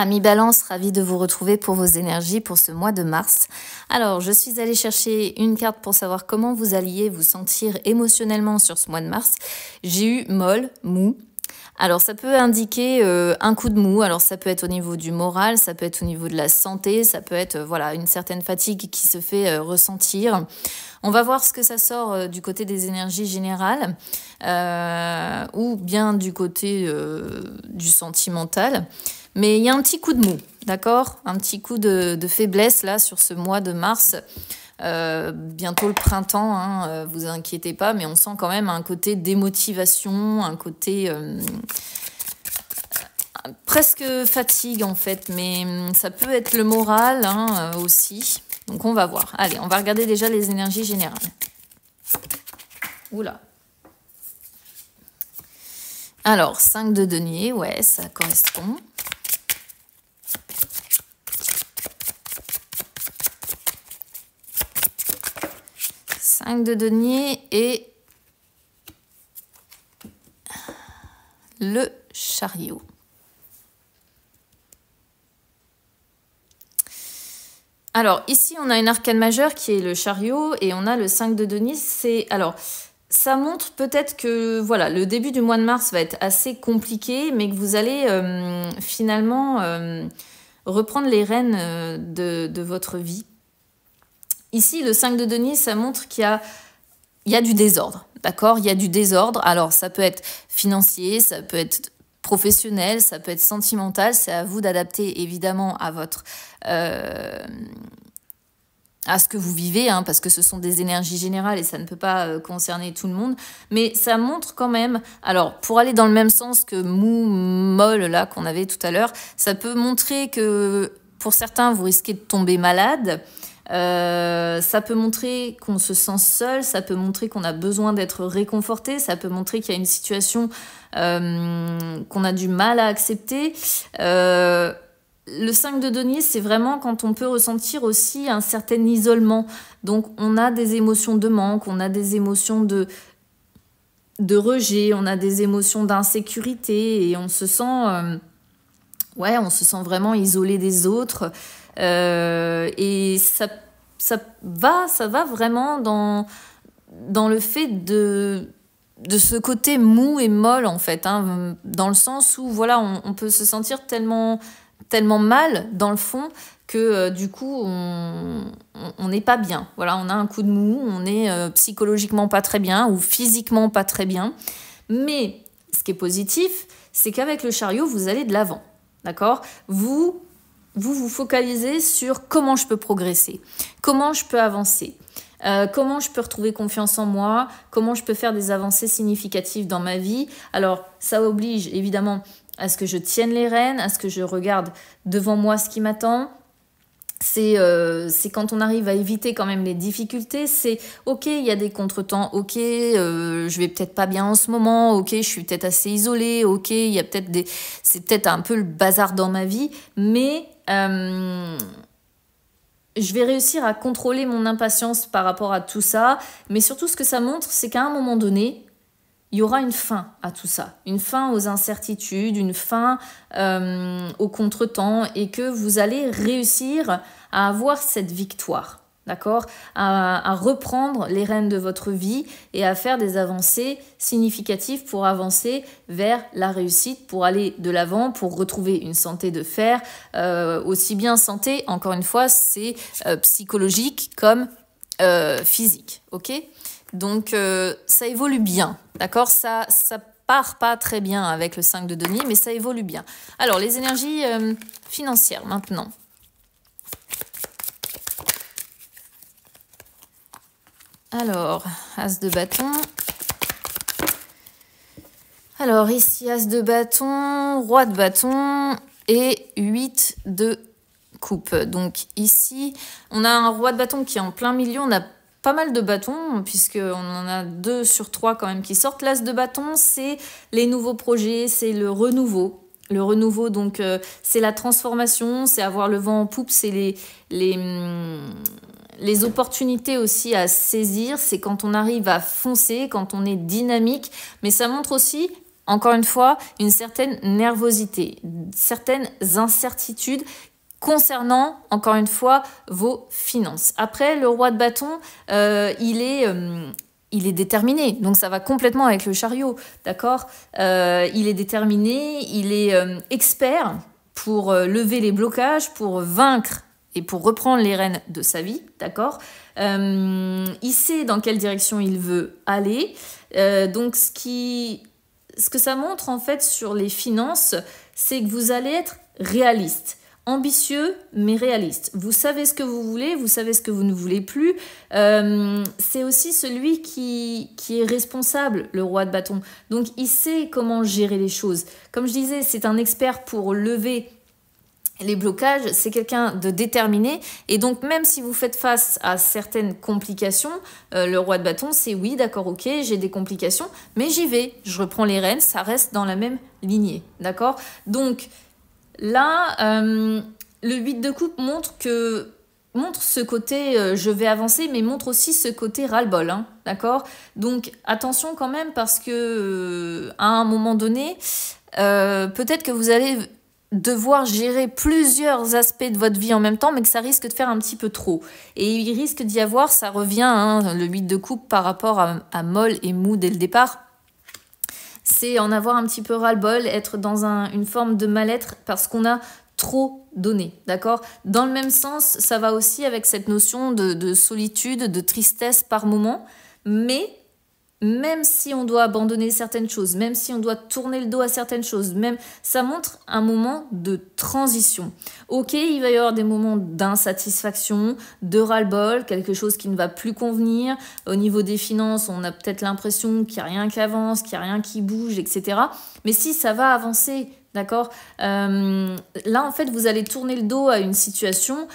Amis Balance, ravie de vous retrouver pour vos énergies pour ce mois de mars. Alors, je suis allée chercher une carte pour savoir comment vous alliez vous sentir émotionnellement sur ce mois de mars. J'ai eu molle, mou. Alors, ça peut indiquer un coup de mou. Alors, ça peut être au niveau du moral, ça peut être au niveau de la santé, ça peut être voilà une certaine fatigue qui se fait ressentir. On va voir ce que ça sort du côté des énergies générales ou bien du côté du sentimental. Mais il y a un petit coup de mou, d'accord? Un petit coup de faiblesse là sur ce mois de mars. Bientôt le printemps, hein, vous inquiétez pas, mais on sent quand même un côté démotivation, un côté presque fatigue en fait, mais ça peut être le moral hein, aussi. Donc on va voir. Allez, on va regarder déjà les énergies générales. Oula. Alors, 5 de denier, ouais, ça correspond. De denier et le chariot. Alors ici on a une arcane majeure qui est le chariot et on a le 5 de denier. Alors ça montre peut-être que voilà le début du mois de mars va être assez compliqué, mais que vous allez finalement reprendre les rênes de votre vie. Ici, le 5 de denier, ça montre qu'il y a du désordre, d'accord? Il y a du désordre. Alors, ça peut être financier, ça peut être professionnel, ça peut être sentimental. C'est à vous d'adapter, évidemment, à ce que vous vivez, hein, parce que ce sont des énergies générales et ça ne peut pas concerner tout le monde. Mais ça montre quand même, alors, pour aller dans le même sens que mou, molle, là, qu'on avait tout à l'heure, ça peut montrer que, pour certains, vous risquez de tomber malade. Ça peut montrer qu'on se sent seul, ça peut montrer qu'on a besoin d'être réconforté, ça peut montrer qu'il y a une situation qu'on a du mal à accepter. Le 5 de denier, c'est vraiment quand on peut ressentir aussi un certain isolement. Donc on a des émotions de manque, on a des émotions de rejet, on a des émotions d'insécurité et on se sent vraiment isolé des autres. Et ça va vraiment dans le fait de ce côté mou et molle en fait, hein, dans le sens où voilà on peut se sentir tellement mal dans le fond que du coup on n'est pas bien. Voilà, on a un coup de mou, on est psychologiquement pas très bien ou physiquement pas très bien. Mais ce qui est positif, c'est qu'avec le chariot, vous allez de l'avant. D'accord ? Vous focalisez sur comment je peux progresser, comment je peux avancer, comment je peux retrouver confiance en moi, comment je peux faire des avancées significatives dans ma vie. Alors, ça oblige évidemment à ce que je tienne les rênes, à ce que je regarde devant moi ce qui m'attend. C'est quand on arrive à éviter quand même les difficultés, c'est ok, il y a des contretemps, ok, je vais peut-être pas bien en ce moment, ok, je suis peut-être assez isolée, ok, il y a peut-être c'est peut-être un peu le bazar dans ma vie, mais je vais réussir à contrôler mon impatience par rapport à tout ça, mais surtout ce que ça montre, c'est qu'à un moment donné, il y aura une fin à tout ça, une fin aux incertitudes, une fin aux contretemps et que vous allez réussir à avoir cette victoire, d'accord ? À reprendre les rênes de votre vie et à faire des avancées significatives pour avancer vers la réussite, pour aller de l'avant, pour retrouver une santé de fer, aussi bien santé, encore une fois, c'est psychologique comme physique, ok ? Donc, ça évolue bien, d'accord ? Ça part pas très bien avec le 5 de denier, mais ça évolue bien. Alors, les énergies financières, maintenant. Alors, As de bâton. Alors, ici, As de bâton, Roi de bâton et 8 de coupe. Donc, ici, on a un Roi de bâton qui est en plein milieu, on a pas mal de bâtons, puisqu'on en a 2 sur 3 quand même qui sortent. L'As de bâton, c'est les nouveaux projets, c'est le renouveau. Le renouveau, donc, c'est la transformation, c'est avoir le vent en poupe, c'est les opportunités aussi à saisir. C'est quand on arrive à foncer, quand on est dynamique. Mais ça montre aussi encore une fois, une certaine nervosité, certaines incertitudes concernant, encore une fois, vos finances. Après, le roi de bâton, il est déterminé, donc ça va complètement avec le chariot, d'accord. Il est déterminé, il est expert pour lever les blocages, pour vaincre et pour reprendre les rênes de sa vie, d'accord. Il sait dans quelle direction il veut aller. Donc ce que ça montre en fait sur les finances, c'est que vous allez être réaliste. Ambitieux, mais réaliste. Vous savez ce que vous voulez, vous savez ce que vous ne voulez plus. C'est aussi celui qui est responsable, le roi de bâton. Donc, il sait comment gérer les choses. Comme je disais, c'est un expert pour lever les blocages, c'est quelqu'un de déterminé. Et donc, même si vous faites face à certaines complications, le roi de bâton, c'est oui, d'accord, ok, j'ai des complications, mais j'y vais. Je reprends les rênes, ça reste dans la même lignée, d'accord. Donc, là, le 8 de coupe montre ce côté je vais avancer, mais montre aussi ce côté ras-le-bol, hein, d'accord. Donc attention quand même parce que à un moment donné, peut-être que vous allez devoir gérer plusieurs aspects de votre vie en même temps, mais que ça risque de faire un petit peu trop. Et il risque d'y avoir, ça revient, hein, le 8 de coupe par rapport à molle et mou dès le départ. C'est en avoir un petit peu ras-le-bol, être dans une forme de mal-être parce qu'on a trop donné, d'accord. Dans le même sens, ça va aussi avec cette notion de solitude, de tristesse par moment, mais même si on doit abandonner certaines choses, même si on doit tourner le dos à certaines choses, même ça montre un moment de transition. Ok, il va y avoir des moments d'insatisfaction, de ras-le-bol, quelque chose qui ne va plus convenir. Au niveau des finances, on a peut-être l'impression qu'il n'y a rien qui avance, qu'il n'y a rien qui bouge, etc. Mais si ça va avancer, d'accord, là en fait vous allez tourner le dos à une situation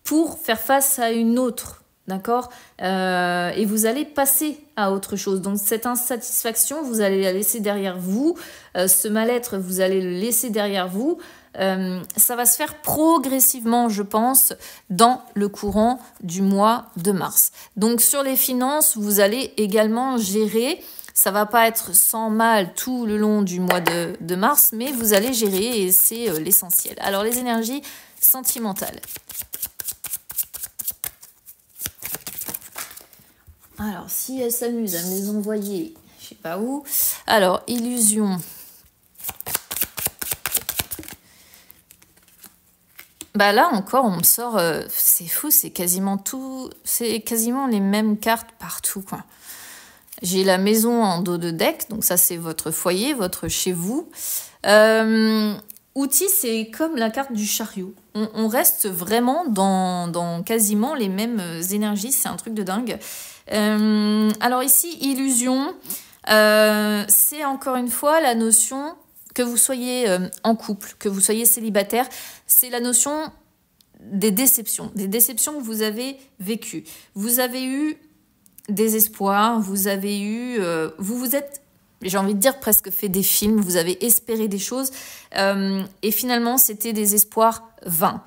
pour faire face à une autre. D'accord, et vous allez passer à autre chose. Donc cette insatisfaction, vous allez la laisser derrière vous. Ce mal-être, vous allez le laisser derrière vous. Ça va se faire progressivement, je pense, dans le courant du mois de mars. Donc sur les finances, vous allez également gérer. Ça va pas être sans mal tout le long du mois de mars, mais vous allez gérer et c'est l'essentiel. Alors les énergies sentimentales. Alors, si elle s'amuse à me les envoyer, je sais pas où. Alors, illusion. Bah là encore, on me sort, c'est fou, c'est quasiment les mêmes cartes partout, quoi. J'ai la maison en dos de deck, donc ça c'est votre foyer, votre chez vous. Outil, c'est comme la carte du chariot. On reste vraiment dans quasiment les mêmes énergies, c'est un truc de dingue. Alors ici, illusion, c'est encore une fois la notion que vous soyez en couple, que vous soyez célibataire, c'est la notion des déceptions que vous avez vécues. Vous avez eu des espoirs, vous avez eu, vous vous êtes, j'ai envie de dire, presque fait des films, vous avez espéré des choses, et finalement c'était des espoirs vains,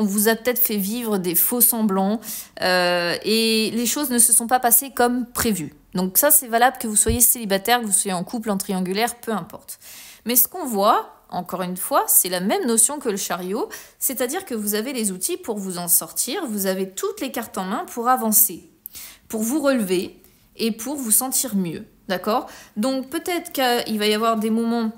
on vous a peut-être fait vivre des faux semblants et les choses ne se sont pas passées comme prévu. Donc ça, c'est valable que vous soyez célibataire, que vous soyez en couple, en triangulaire, peu importe. Mais ce qu'on voit, encore une fois, c'est la même notion que le chariot, c'est-à-dire que vous avez les outils pour vous en sortir, vous avez toutes les cartes en main pour avancer, pour vous relever et pour vous sentir mieux, d'accord? Donc peut-être qu'il va y avoir des moments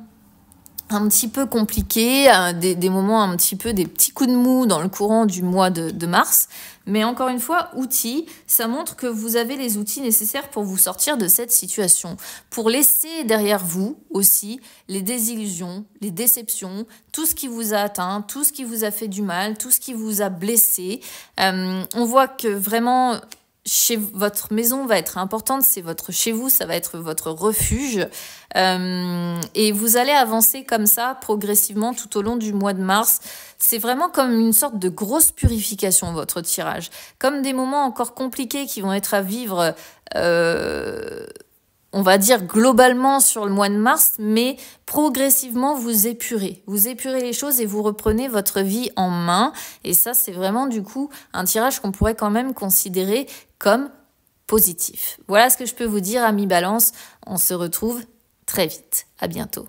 un petit peu compliqué, des moments un petit peu, des petits coups de mou dans le courant du mois de mars. Mais encore une fois, outils, ça montre que vous avez les outils nécessaires pour vous sortir de cette situation, pour laisser derrière vous aussi les désillusions, les déceptions, tout ce qui vous a atteint, tout ce qui vous a fait du mal, tout ce qui vous a blessé. On voit que vraiment votre maison va être importante, c'est votre chez vous, ça va être votre refuge. Et vous allez avancer comme ça progressivement tout au long du mois de mars. C'est vraiment comme une sorte de grosse purification, votre tirage. Comme des moments encore compliqués qui vont être à vivre, on va dire globalement sur le mois de mars, mais progressivement vous épurez les choses et vous reprenez votre vie en main. Et ça, c'est vraiment du coup un tirage qu'on pourrait quand même considérer comme positif. Voilà ce que je peux vous dire, amis Balance. On se retrouve très vite. À bientôt.